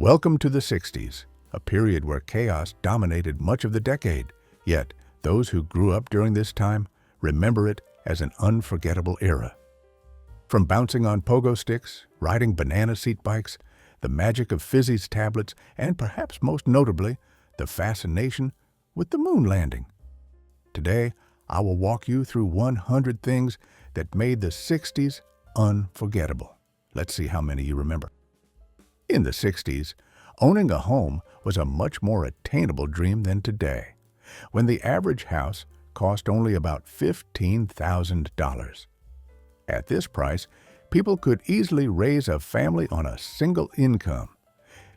Welcome to the 60s, a period where chaos dominated much of the decade. Yet, those who grew up during this time remember it as an unforgettable era. From bouncing on pogo sticks, riding banana seat bikes, the magic of Fizzies tablets, and perhaps most notably, the fascination with the moon landing. Today, I will walk you through 100 things that made the 60s unforgettable. Let's see how many you remember. In the 60s, owning a home was a much more attainable dream than today, when the average house cost only about $15,000. At this price, people could easily raise a family on a single income.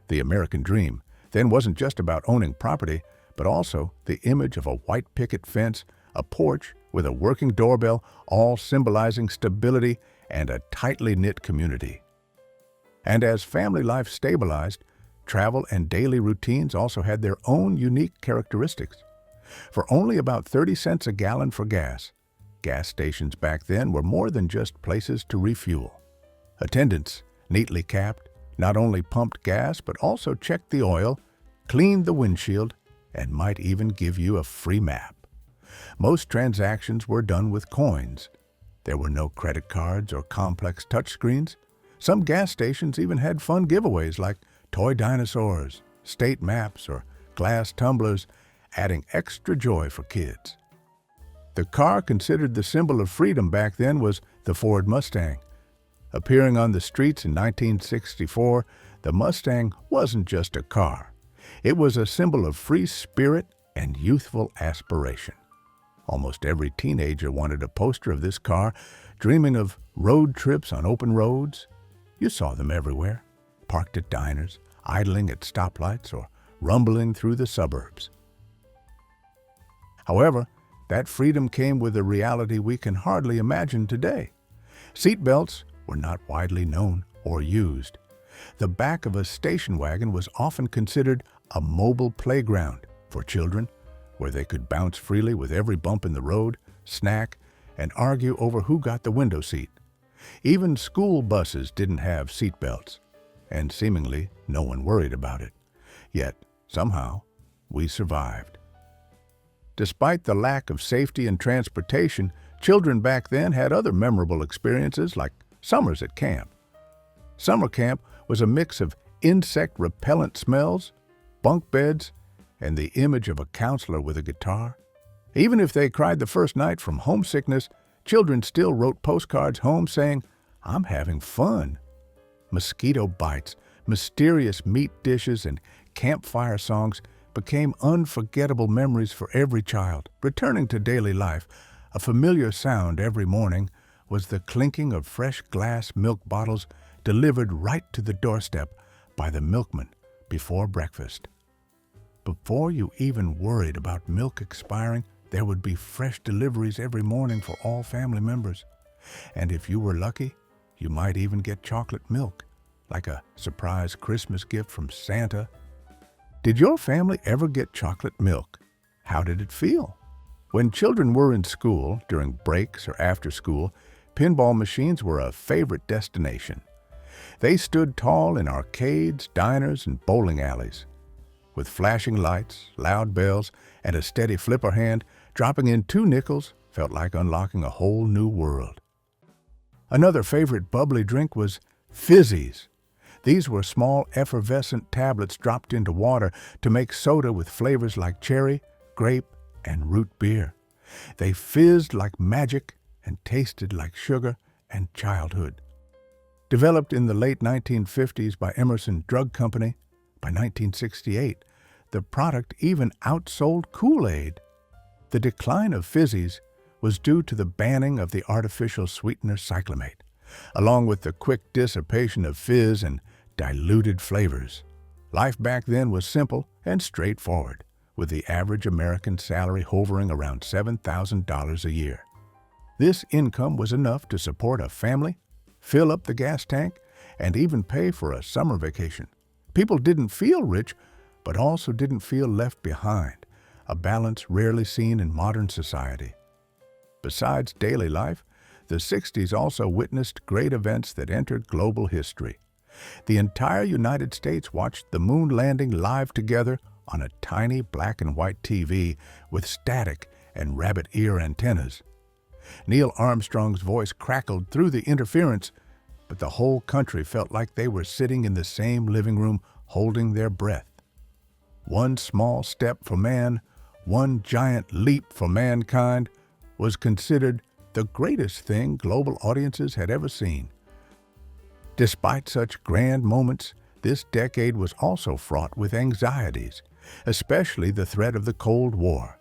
The American dream then wasn't just about owning property, but also the image of a white picket fence, a porch with a working doorbell, all symbolizing stability and a tightly knit community. And as family life stabilized, travel and daily routines also had their own unique characteristics. For only about 30 cents a gallon for gas stations back then were more than just places to refuel. Attendants, neatly capped, not only pumped gas but also checked the oil, cleaned the windshield, and might even give you a free map. Most transactions were done with coins. There were no credit cards or complex touchscreens. Some gas stations even had fun giveaways like toy dinosaurs, state maps, or glass tumblers, adding extra joy for kids. The car considered the symbol of freedom back then was the Ford Mustang. Appearing on the streets in 1964, the Mustang wasn't just a car. It was a symbol of free spirit and youthful aspiration. Almost every teenager wanted a poster of this car, dreaming of road trips on open roads. You saw them everywhere, parked at diners, idling at stoplights, or rumbling through the suburbs. However, that freedom came with a reality we can hardly imagine today. Seatbelts were not widely known or used. The back of a station wagon was often considered a mobile playground for children, where they could bounce freely with every bump in the road, snack, and argue over who got the window seat. Even school buses didn't have seatbelts, and seemingly no one worried about it. Yet, somehow, we survived. Despite the lack of safety and transportation, children back then had other memorable experiences like summers at camp. Summer camp was a mix of insect-repellent smells, bunk beds, and the image of a counselor with a guitar. Even if they cried the first night from homesickness, children still wrote postcards home saying, "I'm having fun." Mosquito bites, mysterious meat dishes, and campfire songs became unforgettable memories for every child. Returning to daily life, a familiar sound every morning was the clinking of fresh glass milk bottles delivered right to the doorstep by the milkman before breakfast. Before you even worried about milk expiring, there would be fresh deliveries every morning for all family members. And if you were lucky, you might even get chocolate milk, like a surprise Christmas gift from Santa. Did your family ever get chocolate milk? How did it feel? When children were in school, during breaks or after school, pinball machines were a favorite destination. They stood tall in arcades, diners, and bowling alleys. With flashing lights, loud bells, and a steady flipper hand, dropping in 2 nickels felt like unlocking a whole new world. Another favorite bubbly drink was Fizzies. These were small, effervescent tablets dropped into water to make soda with flavors like cherry, grape, and root beer. They fizzed like magic and tasted like sugar and childhood. Developed in the late 1950s by Emerson Drug Company, by 1968, the product even outsold Kool-Aid. The decline of Fizzies was due to the banning of the artificial sweetener cyclamate, along with the quick dissipation of fizz and diluted flavors. Life back then was simple and straightforward, with the average American salary hovering around $7,000 a year. This income was enough to support a family, fill up the gas tank, and even pay for a summer vacation. People didn't feel rich, but also didn't feel left behind, a balance rarely seen in modern society. Besides daily life, the 60s also witnessed great events that entered global history. The entire United States watched the moon landing live together on a tiny black and white TV with static and rabbit ear antennas. Neil Armstrong's voice crackled through the interference, but the whole country felt like they were sitting in the same living room holding their breath. One small step for man, one giant leap for mankind was considered the greatest thing global audiences had ever seen. Despite such grand moments, this decade was also fraught with anxieties, especially the threat of the Cold War.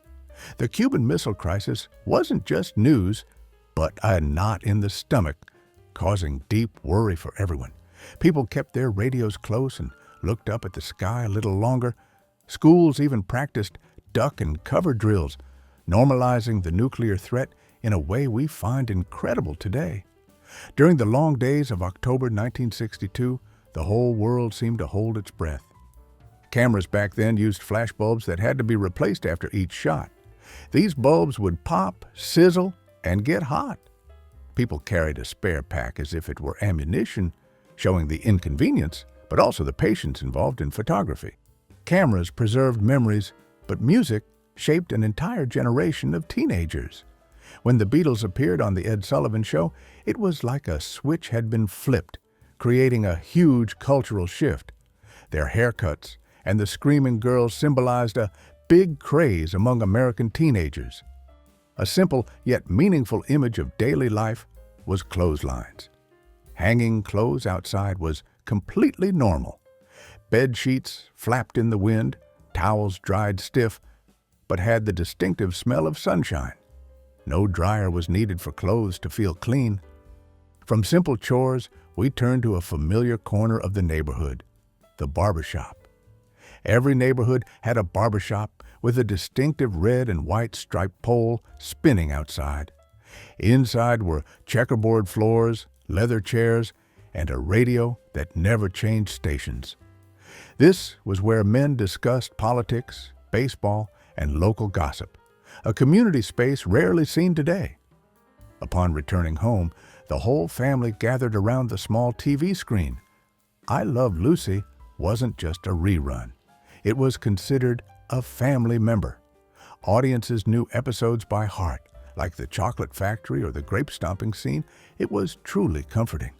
The Cuban Missile Crisis wasn't just news, but a knot in the stomach, causing deep worry for everyone. People kept their radios close and looked up at the sky a little longer. Schools even practiced duck and cover drills, normalizing the nuclear threat in a way we find incredible today. During the long days of October 1962, the whole world seemed to hold its breath. Cameras back then used flashbulbs that had to be replaced after each shot. These bulbs would pop, sizzle, and get hot. People carried a spare pack as if it were ammunition, showing the inconvenience, but also the patience involved in photography. Cameras preserved memories, but music shaped an entire generation of teenagers. When the Beatles appeared on The Ed Sullivan Show, it was like a switch had been flipped, creating a huge cultural shift. Their haircuts and the screaming girls symbolized a big craze among American teenagers. A simple yet meaningful image of daily life was clotheslines. Hanging clothes outside was completely normal. Bed sheets flapped in the wind, towels dried stiff, but had the distinctive smell of sunshine. No dryer was needed for clothes to feel clean. From simple chores, we turned to a familiar corner of the neighborhood, the barbershop. Every neighborhood had a barbershop with a distinctive red and white striped pole spinning outside. Inside were checkerboard floors, leather chairs, and a radio that never changed stations. This was where men discussed politics, baseball, and local gossip, a community space rarely seen today. Upon returning home, the whole family gathered around the small TV screen. I Love Lucy wasn't just a rerun. It was considered a family member. Audiences knew episodes by heart, like the chocolate factory or the grape stomping scene. It was truly comforting.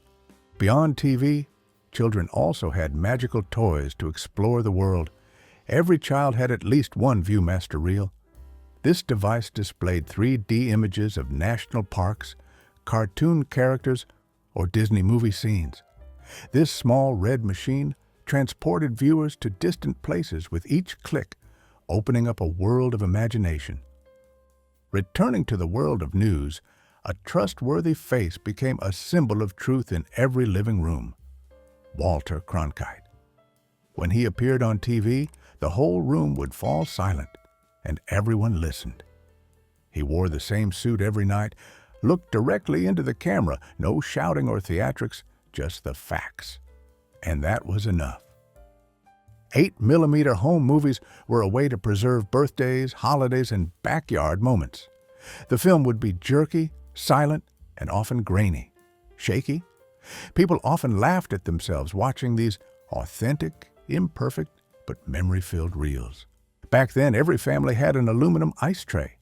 Beyond TV, children also had magical toys to explore the world. Every child had at least one Viewmaster reel. This device displayed 3D images of national parks, cartoon characters, or Disney movie scenes. This small red machine transported viewers to distant places with each click, opening up a world of imagination. Returning to the world of news, a trustworthy face became a symbol of truth in every living room: Walter Cronkite. When he appeared on TV, the whole room would fall silent, and everyone listened. He wore the same suit every night, looked directly into the camera, no shouting or theatrics, just the facts. And that was enough. 8mm home movies were a way to preserve birthdays, holidays, and backyard moments. The film would be jerky, silent, and often grainy, shaky. People often laughed at themselves watching these authentic, imperfect, but memory-filled reels. Back then, every family had an aluminum ice tray.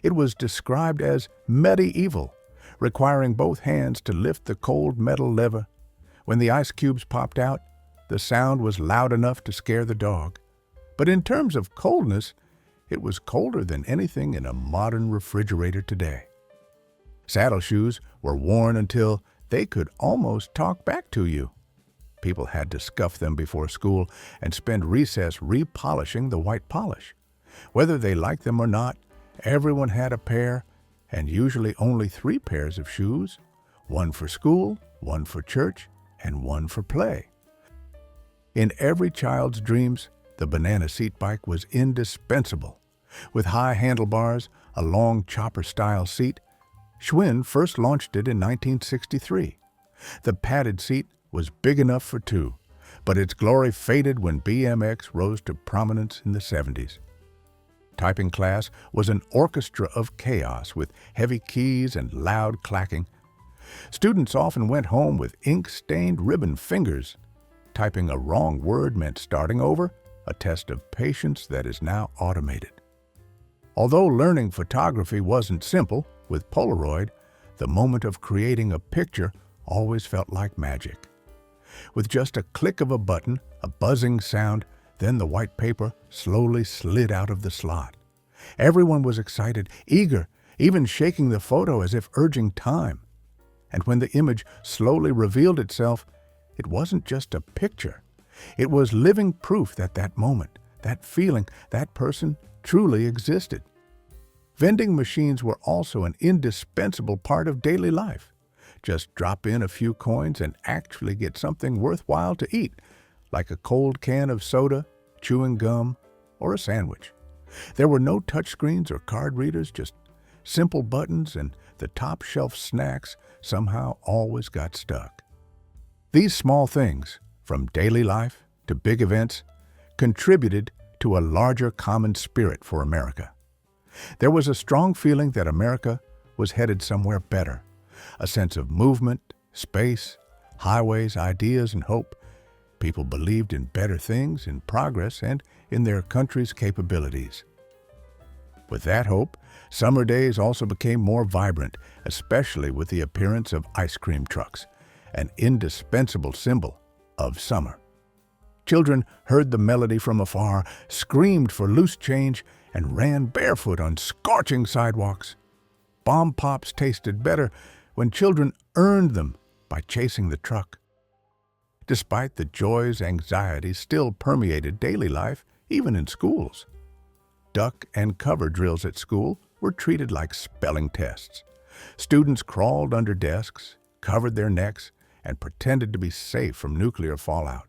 It was described as medieval, requiring both hands to lift the cold metal lever. When the ice cubes popped out, the sound was loud enough to scare the dog. But in terms of coldness, it was colder than anything in a modern refrigerator today. Saddle shoes were worn until they could almost talk back to you. People had to scuff them before school and spend recess repolishing the white polish. Whether they liked them or not, everyone had a pair, and usually only 3 pairs of shoes: one for school, one for church, and one for play. In every child's dreams, the banana seat bike was indispensable. With high handlebars, a long chopper-style seat, Schwinn first launched it in 1963. The padded seat was big enough for 2, but its glory faded when BMX rose to prominence in the 70s. Typing class was an orchestra of chaos with heavy keys and loud clacking. Students often went home with ink-stained ribbon fingers. typing a wrong word meant starting over, a test of patience that is now automated. Although learning photography wasn't simple, with Polaroid, the moment of creating a picture always felt like magic. With just a click of a button, a buzzing sound, then the white paper slowly slid out of the slot. Everyone was excited, eager, even shaking the photo as if urging time. And when the image slowly revealed itself, it wasn't just a picture. It was living proof that that moment, that feeling, that person truly existed. Vending machines were also an indispensable part of daily life. Just drop in a few coins and actually get something worthwhile to eat, like a cold can of soda, chewing gum, or a sandwich. There were no touchscreens or card readers, just simple buttons, and the top shelf snacks somehow always got stuck. These small things, from daily life to big events, contributed to a larger common spirit for America. There was a strong feeling that America was headed somewhere better, a sense of movement, space, highways, ideas, and hope. People believed in better things, in progress, and in their country's capabilities. With that hope, summer days also became more vibrant, especially with the appearance of ice cream trucks, an indispensable symbol of summer. Children heard the melody from afar, screamed for loose change, and ran barefoot on scorching sidewalks. Bomb pops tasted better when children earned them by chasing the truck. Despite the joys, anxieties still permeated daily life, even in schools. Duck and cover drills at school were treated like spelling tests. Students crawled under desks, covered their necks, and pretended to be safe from nuclear fallout.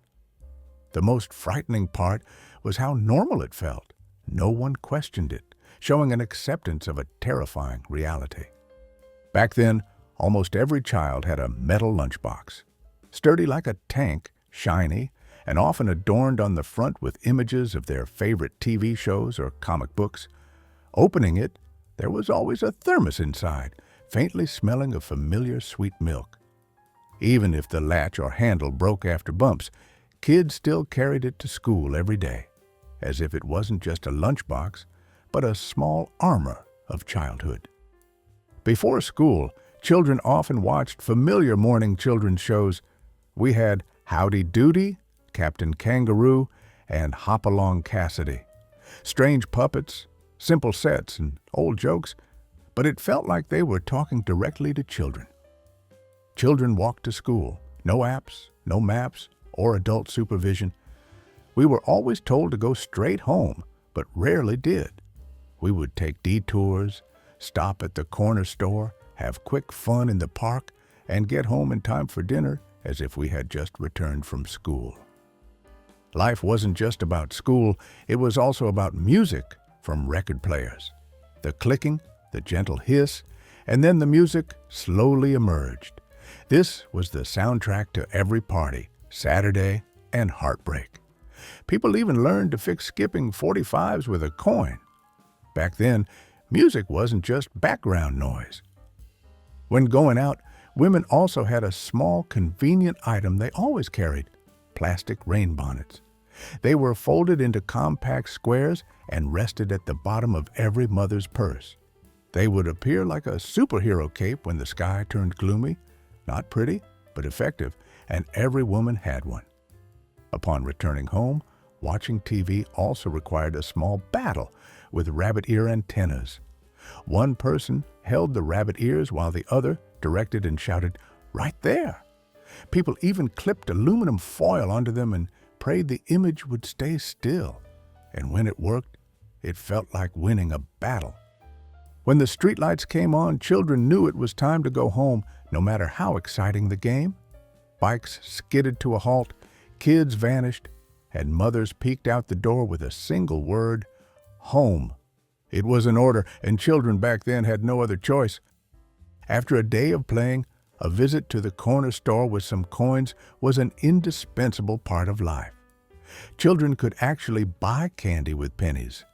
The most frightening part was how normal it felt. No one questioned it, showing an acceptance of a terrifying reality. Back then, almost every child had a metal lunchbox. Sturdy like a tank, shiny, and often adorned on the front with images of their favorite TV shows or comic books. Opening it, there was always a thermos inside, faintly smelling of familiar sweet milk. Even if the latch or handle broke after bumps, kids still carried it to school every day, as if it wasn't just a lunchbox, but a small armor of childhood. Before school, children often watched familiar morning children's shows. We had Howdy Doody, Captain Kangaroo, and Hop-Along Cassidy. Strange puppets, simple sets, and old jokes, but it felt like they were talking directly to children. Children walked to school, no apps, no maps, or adult supervision. We were always told to go straight home, but rarely did. We would take detours, stop at the corner store, have quick fun in the park, and get home in time for dinner as if we had just returned from school. Life wasn't just about school, it was also about music from record players. The clicking, the gentle hiss, and then the music slowly emerged. This was the soundtrack to every party, Saturday, and heartbreak. People even learned to fix skipping 45s with a coin. Back then, music wasn't just background noise. When going out, women also had a small, convenient item they always carried: plastic rain bonnets. They were folded into compact squares and rested at the bottom of every mother's purse. They would appear like a superhero cape when the sky turned gloomy. Not pretty, but effective, and every woman had one. Upon returning home, watching TV also required a small battle with rabbit ear antennas. One person held the rabbit ears while the other directed and shouted, "Right there!" People even clipped aluminum foil onto them and prayed the image would stay still. And when it worked, it felt like winning a battle. When the streetlights came on, children knew it was time to go home, no matter how exciting the game. Bikes skidded to a halt, kids vanished, and mothers peeked out the door with a single word: home. It was an order, and children back then had no other choice. After a day of playing, a visit to the corner store with some coins was an indispensable part of life. Children could actually buy candy with pennies.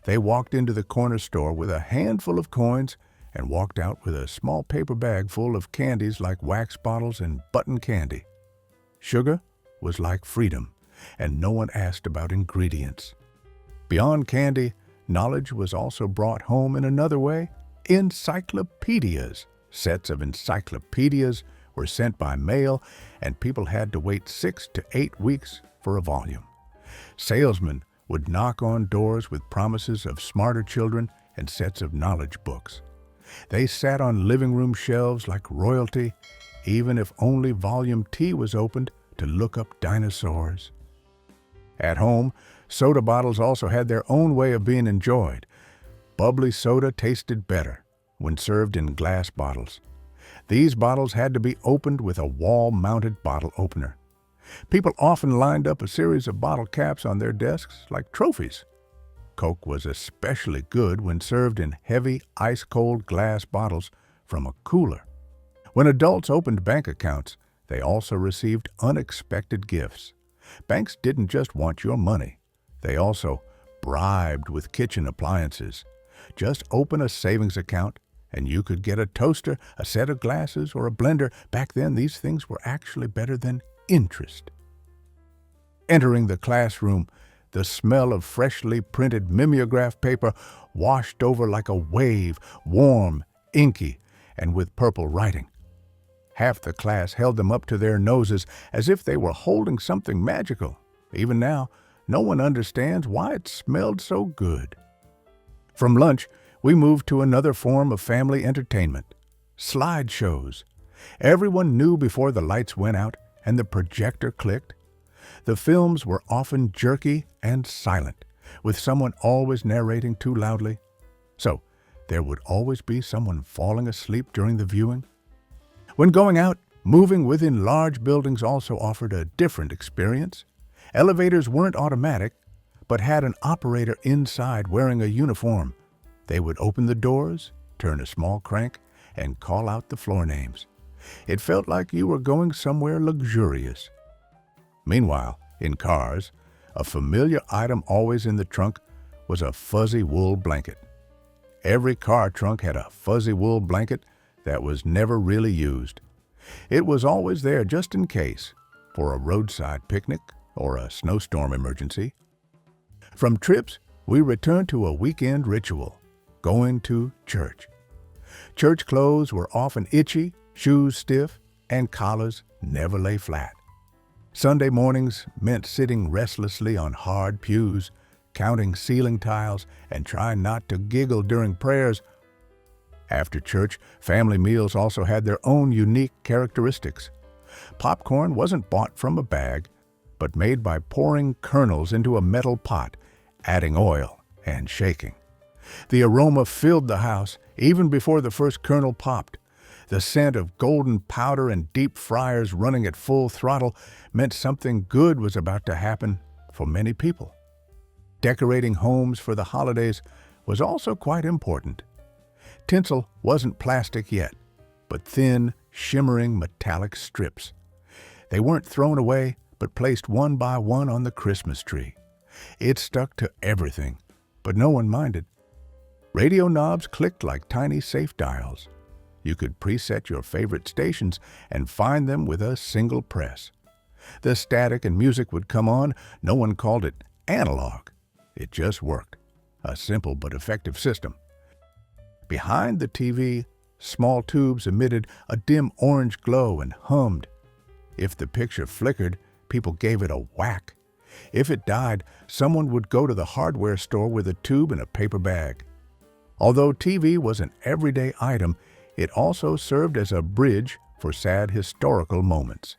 They walked into the corner store with a handful of coins and walked out with a small paper bag full of candies like wax bottles and button candy. Sugar was like freedom, and no one asked about ingredients. Beyond candy, knowledge was also brought home in another way: encyclopedias. Sets of encyclopedias were sent by mail, and people had to wait 6 to 8 weeks for a volume. Salesmen would knock on doors with promises of smarter children and sets of knowledge books. They sat on living room shelves like royalty, even if only volume T was opened to look up dinosaurs. At home, soda bottles also had their own way of being enjoyed. Bubbly soda tasted better when served in glass bottles. These bottles had to be opened with a wall-mounted bottle opener. People often lined up a series of bottle caps on their desks like trophies. Coke was especially good when served in heavy, ice-cold glass bottles from a cooler. When adults opened bank accounts, they also received unexpected gifts. Banks didn't just want your money. They also bribed with kitchen appliances. Just open a savings account and you could get a toaster, a set of glasses, or a blender. Back then, these things were actually better than interest. Entering the classroom, the smell of freshly printed mimeograph paper washed over like a wave, warm, inky, and with purple writing. Half the class held them up to their noses as if they were holding something magical. Even now, no one understands why it smelled so good. From lunch, we moved to another form of family entertainment: slideshows. Everyone knew before the lights went out and the projector clicked. The films were often jerky and silent, with someone always narrating too loudly. So, there would always be someone falling asleep during the viewing. When going out, moving within large buildings also offered a different experience. Elevators weren't automatic, but had an operator inside wearing a uniform. They would open the doors, turn a small crank, and call out the floor names. It felt like you were going somewhere luxurious. Meanwhile, in cars, a familiar item always in the trunk was a fuzzy wool blanket. Every car trunk had a fuzzy wool blanket that was never really used. It was always there just in case, for a roadside picnic or a snowstorm emergency. From trips, we returned to a weekend ritual: going to church. Church clothes were often itchy, shoes stiff, and collars never lay flat. Sunday mornings meant sitting restlessly on hard pews, counting ceiling tiles, and trying not to giggle during prayers. After church, family meals also had their own unique characteristics. Popcorn wasn't bought from a bag, but made by pouring kernels into a metal pot, adding oil, and shaking. The aroma filled the house even before the first kernel popped. The scent of golden powder and deep fryers running at full throttle meant something good was about to happen for many people. Decorating homes for the holidays was also quite important. Tinsel wasn't plastic yet, but thin, shimmering metallic strips. They weren't thrown away, but placed one by one on the Christmas tree. It stuck to everything, but no one minded. Radio knobs clicked like tiny safe dials. You could preset your favorite stations and find them with a single press. The static and music would come on. No one called it analog. It just worked. A simple but effective system. Behind the TV, small tubes emitted a dim orange glow and hummed. If the picture flickered, people gave it a whack. If it died, someone would go to the hardware store with a tube and a paper bag. Although TV was an everyday item, it also served as a bridge for sad historical moments.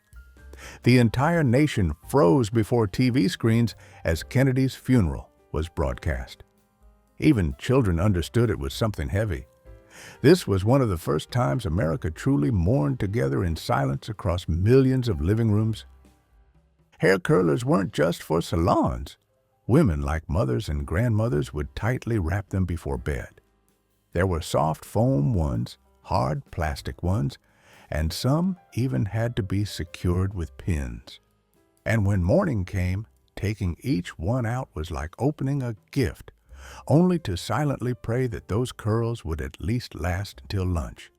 The entire nation froze before TV screens as Kennedy's funeral was broadcast. Even children understood it was something heavy. This was one of the first times America truly mourned together in silence across millions of living rooms. Hair curlers weren't just for salons. Women, like mothers and grandmothers, would tightly wrap them before bed. There were soft foam ones, hard plastic ones, and some even had to be secured with pins. And when morning came, taking each one out was like opening a gift, only to silently pray that those curls would at least last until lunch.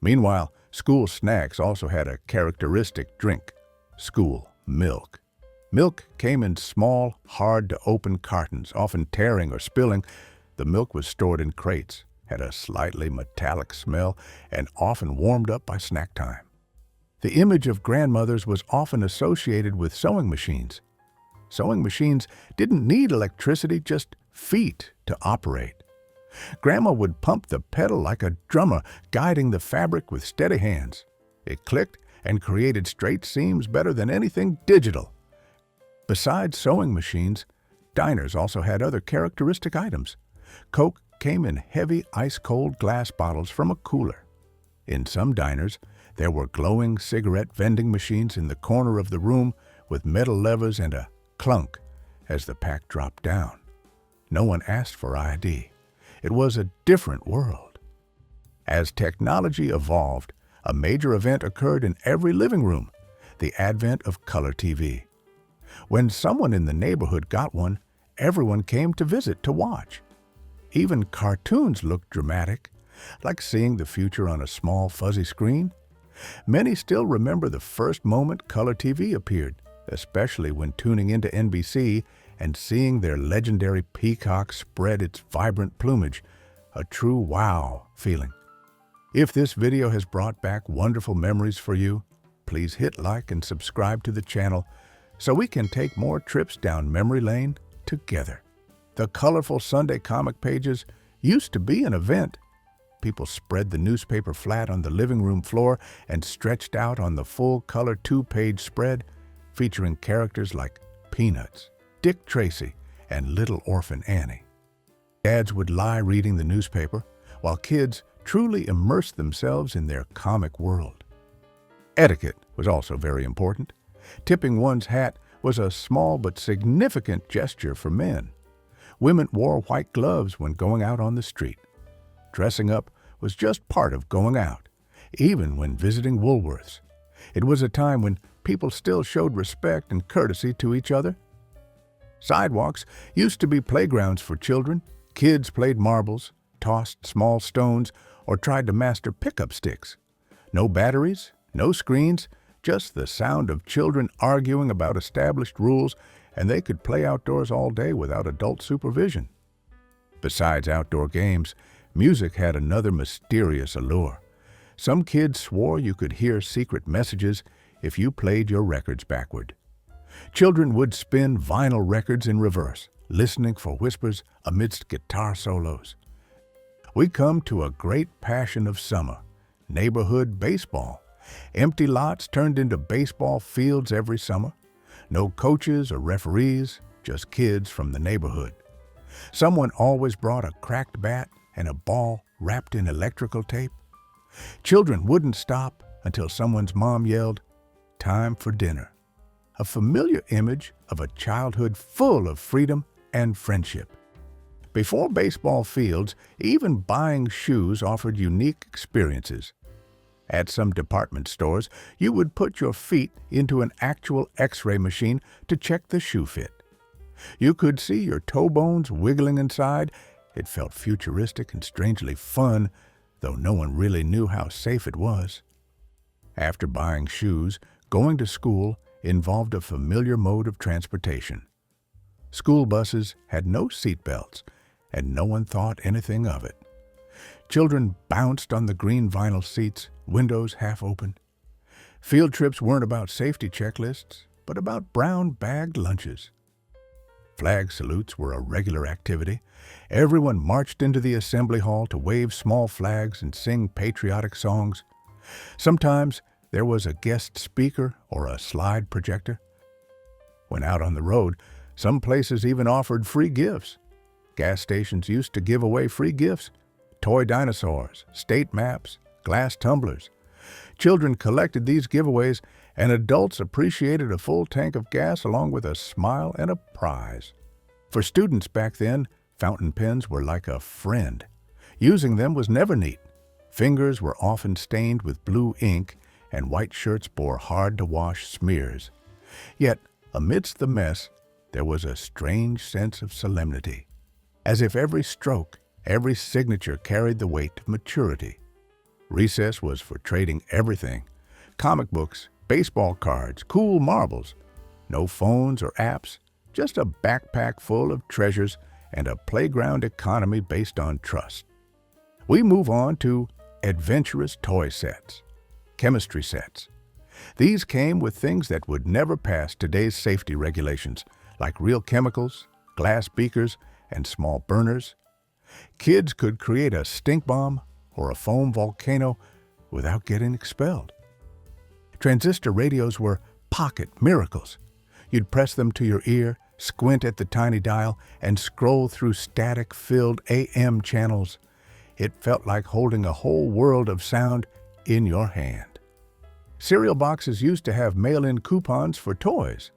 Meanwhile, school snacks also had a characteristic drink: school milk. Milk came in small, hard-to-open cartons, often tearing or spilling. The milk was stored in crates, had a slightly metallic smell, and often warmed up by snack time. The image of grandmothers was often associated with sewing machines. Sewing machines didn't need electricity, just feet to operate. Grandma would pump the pedal like a drummer, guiding the fabric with steady hands. It clicked and created straight seams better than anything digital. Besides sewing machines, diners also had other characteristic items. Coke came in heavy, ice-cold glass bottles from a cooler. In some diners, there were glowing cigarette vending machines in the corner of the room with metal levers and a clunk as the pack dropped down. No one asked for ID. It was a different world. As technology evolved, a major event occurred in every living room, the advent of color TV. When someone in the neighborhood got one, everyone came to visit to watch. Even cartoons looked dramatic, like seeing the future on a small fuzzy screen. Many still remember the first moment color TV appeared, especially when tuning into NBC and seeing their legendary peacock spread its vibrant plumage, a true wow feeling. If this video has brought back wonderful memories for you, please hit like and subscribe to the channel so we can take more trips down memory lane together. The colorful Sunday comic pages used to be an event. People spread the newspaper flat on the living room floor and stretched out on the full-color 2-page spread, featuring characters like Peanuts, Dick Tracy, and Little Orphan Annie. Dads would lie reading the newspaper, while kids truly immersed themselves in their comic world. Etiquette was also very important. Tipping one's hat was a small but significant gesture for men. Women wore white gloves when going out on the street. Dressing up was just part of going out, even when visiting Woolworths. It was a time when people still showed respect and courtesy to each other. Sidewalks used to be playgrounds for children. Kids played marbles, tossed small stones, or tried to master pickup sticks. No batteries, no screens, just the sound of children arguing about established rules, and they could play outdoors all day without adult supervision. Besides outdoor games, music had another mysterious allure. Some kids swore you could hear secret messages if you played your records backward. Children would spin vinyl records in reverse, listening for whispers amidst guitar solos. We come to a great passion of summer, neighborhood baseball. Empty lots turned into baseball fields every summer. No coaches or referees, just kids from the neighborhood. Someone always brought a cracked bat and a ball wrapped in electrical tape. Children wouldn't stop until someone's mom yelled, "Time for dinner." A familiar image of a childhood full of freedom and friendship. Before baseball fields, even buying shoes offered unique experiences. At some department stores, you would put your feet into an actual X-ray machine to check the shoe fit. You could see your toe bones wiggling inside. It felt futuristic and strangely fun, though no one really knew how safe it was. After buying shoes, going to school involved a familiar mode of transportation. School buses had no seat belts, and no one thought anything of it. Children bounced on the green vinyl seats, windows half open. Field trips weren't about safety checklists, but about brown-bagged lunches. Flag salutes were a regular activity. Everyone marched into the assembly hall to wave small flags and sing patriotic songs. Sometimes there was a guest speaker or a slide projector. When out on the road, some places even offered free gifts. Gas stations used to give away free gifts: toy dinosaurs, state maps, glass tumblers. Children collected these giveaways, and adults appreciated a full tank of gas along with a smile and a prize. For students back then, fountain pens were like a friend. Using them was never neat. Fingers were often stained with blue ink, and white shirts bore hard-to-wash smears. Yet, amidst the mess, there was a strange sense of solemnity, as if every stroke, every signature carried the weight of maturity. Recess was for trading everything: comic books, baseball cards, cool marbles. No phones or apps, just a backpack full of treasures and a playground economy based on trust. We move on to adventurous toy sets, chemistry sets. These came with things that would never pass today's safety regulations, like real chemicals, glass beakers, and small burners. Kids could create a stink bomb or a foam volcano without getting expelled. Transistor radios were pocket miracles. You'd press them to your ear, squint at the tiny dial, and scroll through static-filled AM channels. It felt like holding a whole world of sound in your hand. Cereal boxes used to have mail-in coupons for toys.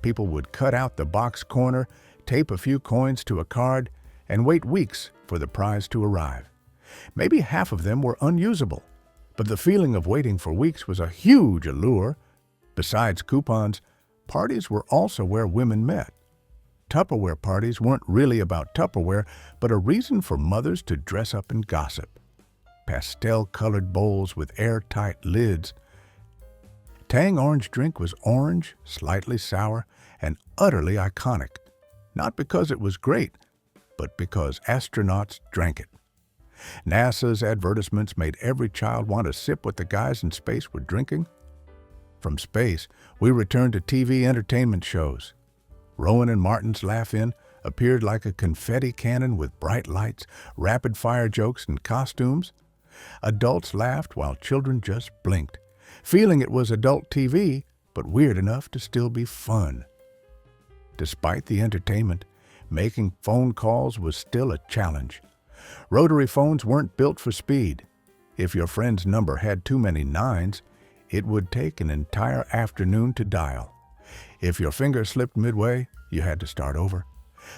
People would cut out the box corner, tape a few coins to a card, and wait weeks for the prize to arrive. Maybe half of them were unusable, but the feeling of waiting for weeks was a huge allure. Besides coupons, parties were also where women met. Tupperware parties weren't really about Tupperware, but a reason for mothers to dress up and gossip. Pastel-colored bowls with airtight lids. Tang orange drink was orange, slightly sour, and utterly iconic. Not because it was great, but because astronauts drank it. NASA's advertisements made every child want to sip what the guys in space were drinking. From space, we returned to TV entertainment shows. Rowan and Martin's Laugh-In appeared like a confetti cannon with bright lights, rapid-fire jokes, and costumes. Adults laughed while children just blinked, feeling it was adult TV, but weird enough to still be fun. Despite the entertainment, making phone calls was still a challenge. Rotary phones weren't built for speed. If your friend's number had too many nines, it would take an entire afternoon to dial. If your finger slipped midway, you had to start over.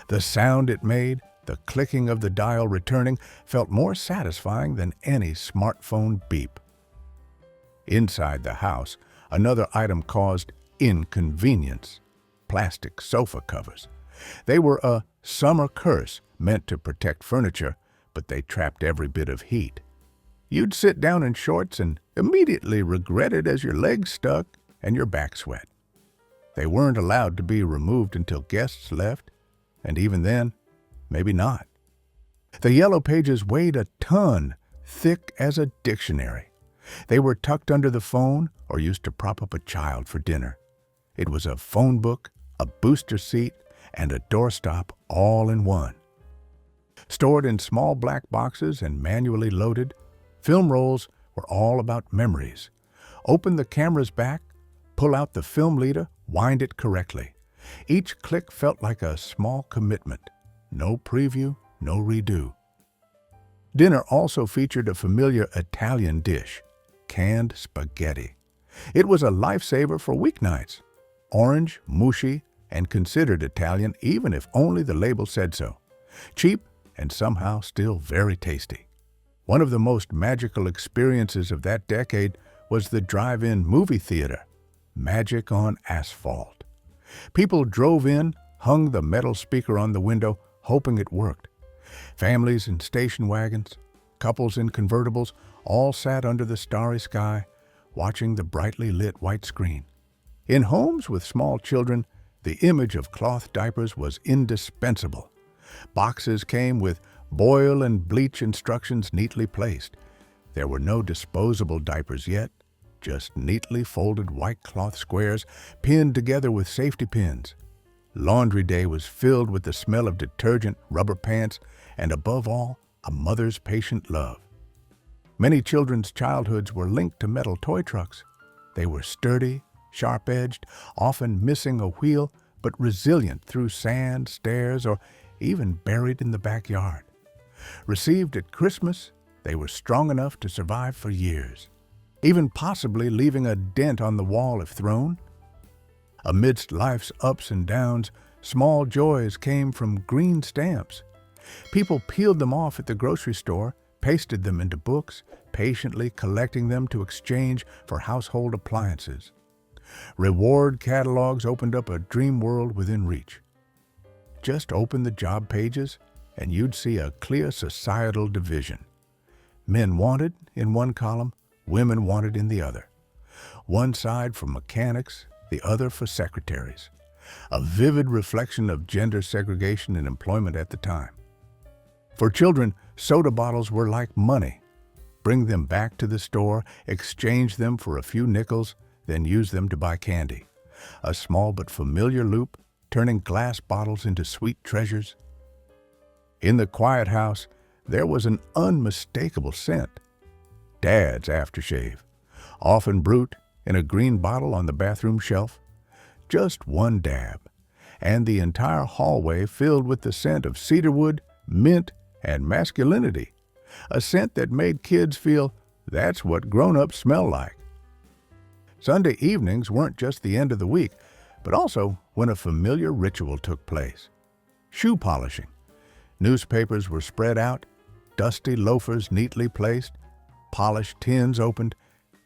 The sound it made, the clicking of the dial returning, felt more satisfying than any smartphone beep. Inside the house, another item caused inconvenience: plastic sofa covers. They were a summer curse meant to protect furniture, but they trapped every bit of heat. You'd sit down in shorts and immediately regret it as your legs stuck and your back sweat. They weren't allowed to be removed until guests left, and even then, maybe not. The yellow pages weighed a ton, thick as a dictionary. They were tucked under the phone or used to prop up a child for dinner. It was a phone book, a booster seat, and a doorstop all in one. Stored in small black boxes and manually loaded, film rolls were all about memories. Open the camera's back, pull out the film leader, wind it correctly. Each click felt like a small commitment. No preview, no redo. Dinner also featured a familiar Italian dish, canned spaghetti. It was a lifesaver for weeknights. Orange, mushy, and considered Italian even if only the label said so. Cheap and somehow still very tasty. One of the most magical experiences of that decade was the drive-in movie theater. Magic on asphalt. People drove in, hung the metal speaker on the window, hoping it worked. Families in station wagons, couples in convertibles, all sat under the starry sky, watching the brightly lit white screen. In homes with small children, the image of cloth diapers was indispensable. Boxes came with boil and bleach instructions neatly placed. There were no disposable diapers yet, just neatly folded white cloth squares pinned together with safety pins. Laundry day was filled with the smell of detergent, rubber pants, and above all, a mother's patient love. Many children's childhoods were linked to metal toy trucks. They were sturdy, sharp-edged, often missing a wheel, but resilient through sand, stairs, or even buried in the backyard. Received at Christmas, they were strong enough to survive for years, even possibly leaving a dent on the wall if thrown. Amidst life's ups and downs, small joys came from green stamps. People peeled them off at the grocery store, pasted them into books, patiently collecting them to exchange for household appliances. Reward catalogs opened up a dream world within reach. Just open the job pages, and you'd see a clear societal division. Men wanted in one column, women wanted in the other. One side for mechanics, the other for secretaries. a vivid reflection of gender segregation in employment at the time. For children, soda bottles were like money. Bring them back to the store, exchange them for a few nickels, then use them to buy candy. A small but familiar loop, turning glass bottles into sweet treasures. In the quiet house, there was an unmistakable scent. Dad's aftershave, often brut in a green bottle on the bathroom shelf. Just one dab, and the entire hallway filled with the scent of cedarwood, mint, and masculinity. A scent that made kids feel that's what grown-ups smell like. Sunday evenings weren't just the end of the week, but also when a familiar ritual took place. Shoe polishing. Newspapers were spread out, dusty loafers neatly placed, polished tins opened,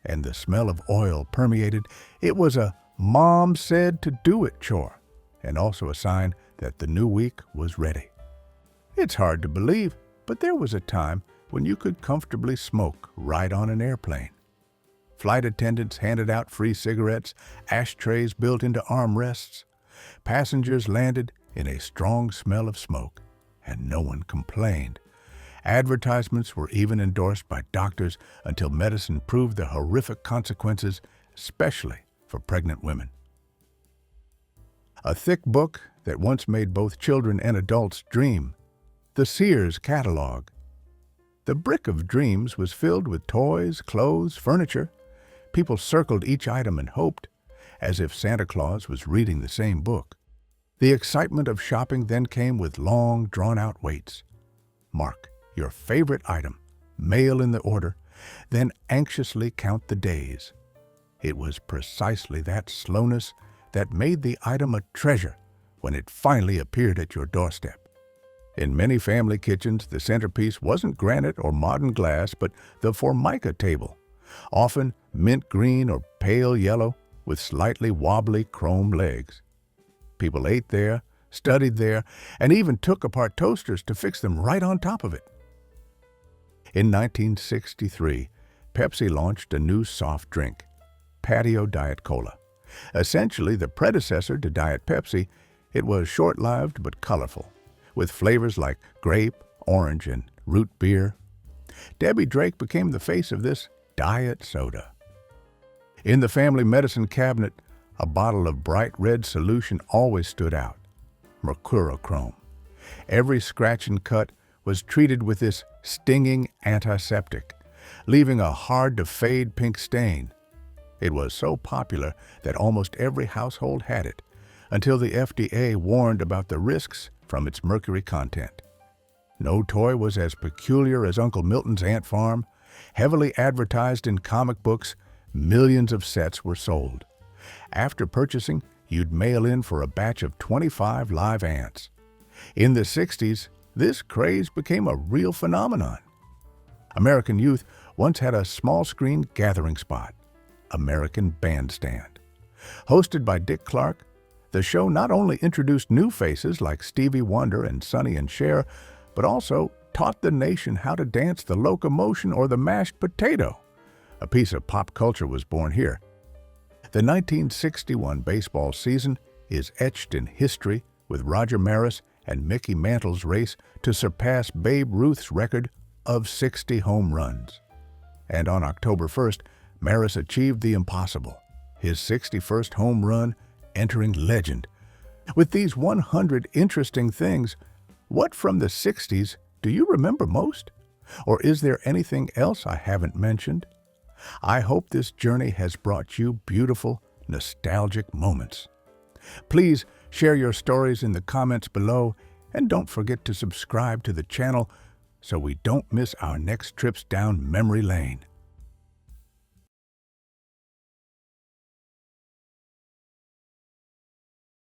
and the smell of oil permeated. It was a "Mom said to do it" chore, and also a sign that the new week was ready. It's hard to believe, but there was a time when you could comfortably smoke right on an airplane. Flight attendants handed out free cigarettes, ashtrays built into armrests. Passengers landed in a strong smell of smoke, and no one complained. Advertisements were even endorsed by doctors until medicine proved the horrific consequences, especially for pregnant women. A thick book that once made both children and adults dream, the Sears catalog. The brick of dreams was filled with toys, clothes, furniture. People circled each item and hoped, as if Santa Claus was reading the same book. The excitement of shopping then came with long, drawn-out waits. Mark your favorite item, mail in the order, then anxiously count the days. It was precisely that slowness that made the item a treasure when it finally appeared at your doorstep. In many family kitchens, the centerpiece wasn't granite or modern glass, but the Formica table, often mint green or pale yellow with slightly wobbly chrome legs. People ate there, studied there, and even took apart toasters to fix them right on top of it. In 1963, Pepsi launched a new soft drink, Patio Diet Cola. Essentially the predecessor to Diet Pepsi, it was short-lived but colorful, with flavors like grape, orange, and root beer. Debbie Drake became the face of this diet soda. In the family medicine cabinet, a bottle of bright red solution always stood out, mercurochrome. Every scratch and cut was treated with this stinging antiseptic, leaving a hard-to-fade pink stain. It was so popular that almost every household had it, until the FDA warned about the risks from its mercury content. No toy was as peculiar as Uncle Milton's ant farm. Heavily advertised in comic books, millions of sets were sold. After purchasing, you'd mail in for a batch of 25 live ants. In the 60s, this craze became a real phenomenon. American youth once had a small-screen gathering spot, American Bandstand. Hosted by Dick Clark, the show not only introduced new faces like Stevie Wonder and Sonny and Cher, but also taught the nation how to dance the locomotion or the mashed potato. A piece of pop culture was born here. The 1961 baseball season is etched in history with Roger Maris and Mickey Mantle's race to surpass Babe Ruth's record of 60 home runs. And on October 1st, Maris achieved the impossible, his 61st home run entering legend. With these 100 interesting things, what from the 60s do you remember most? Or is there anything else I haven't mentioned? I hope this journey has brought you beautiful, nostalgic moments. Please share your stories in the comments below, and don't forget to subscribe to the channel so we don't miss our next trips down memory lane.